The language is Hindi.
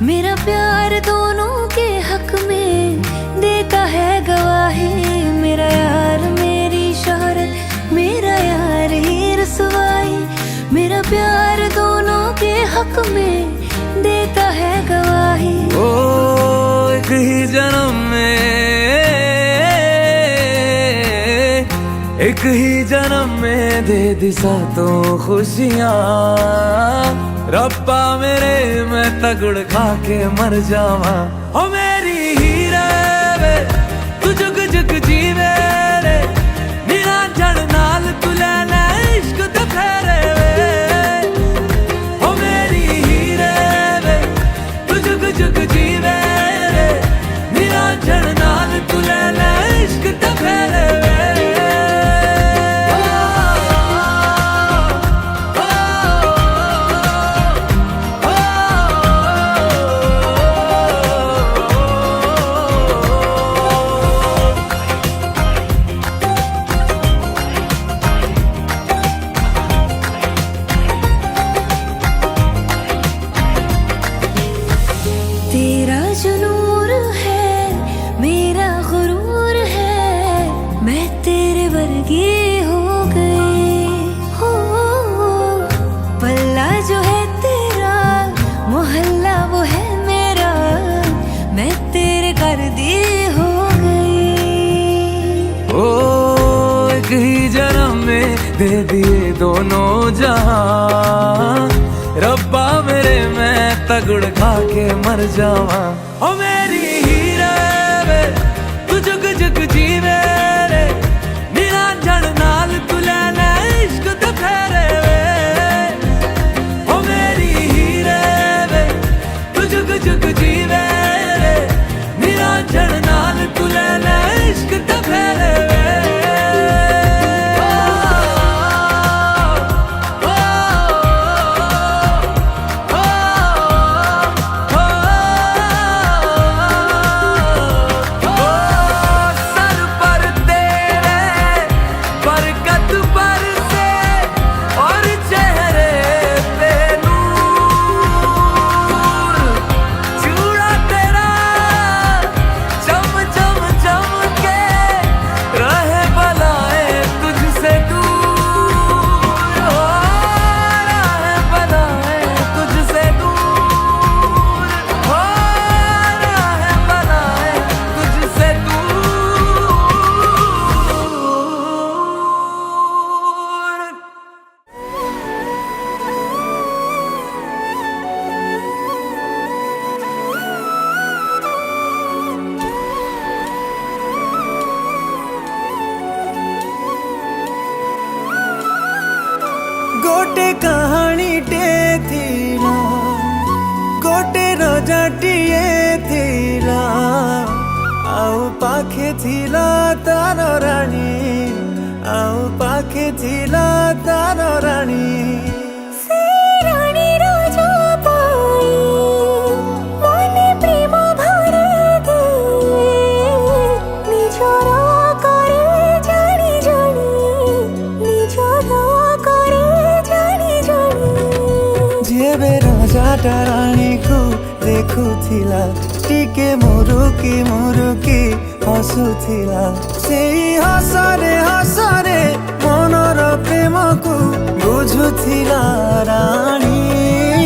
मेरा प्यार दोनों के हक में देता है गवाही। मेरा यार मेरी शोहरत, मेरा यार ही रसवाई। मेरा प्यार दोनों के हक में देता है गवाही। ओ एक ही जन्म में, एक ही जन्म में दे दी सातों खुशियाँ। रब्बा मेरे मैं तगड़ खा के मर जावा। ओ मेरी हीरे वे तू जुग जुग जीवे रे, निरंजन नाल तू ले ले इश्क ते फेरे वे। ओ मेरी हीरे वे तू जुग जुग जीवे रे, निरंजन नाल तू ले ले इश्क ते फेरे वे। तेरा जो नूर है मेरा गुरूर है, मैं तेरे वर्गी हो गई। हो पल्ला जो है तेरा, मोहल्ला वो है मेरा, मैं तेरे कर दी हो गई। ओ एक ही जन्म में दे दिए दोनों जहां। रब्बा मेरे मैं तगड़ खा के मर जावा। ओ मेरी हीरे वे तू जुग जुग जीवे रे, निरंजन नाल तू ले ले इश्क ते फेरे वे। ओ मेरी हीरे वे तू जुग जुग जीवे रे, निरंजन नाल तू ले ले इश्क ते फेरे वे। गोटे कहानी टे थीला, गोटे रजाटिए थीला, आउ पाखे थीला तार रानी, आउ पाखे थीला तार रानी। रानी को देखुथिला टिके मुरुकी मुरुकी हसुथिला, सेई हसरे हसरे मनर प्रेम को बुझुथिला रानी।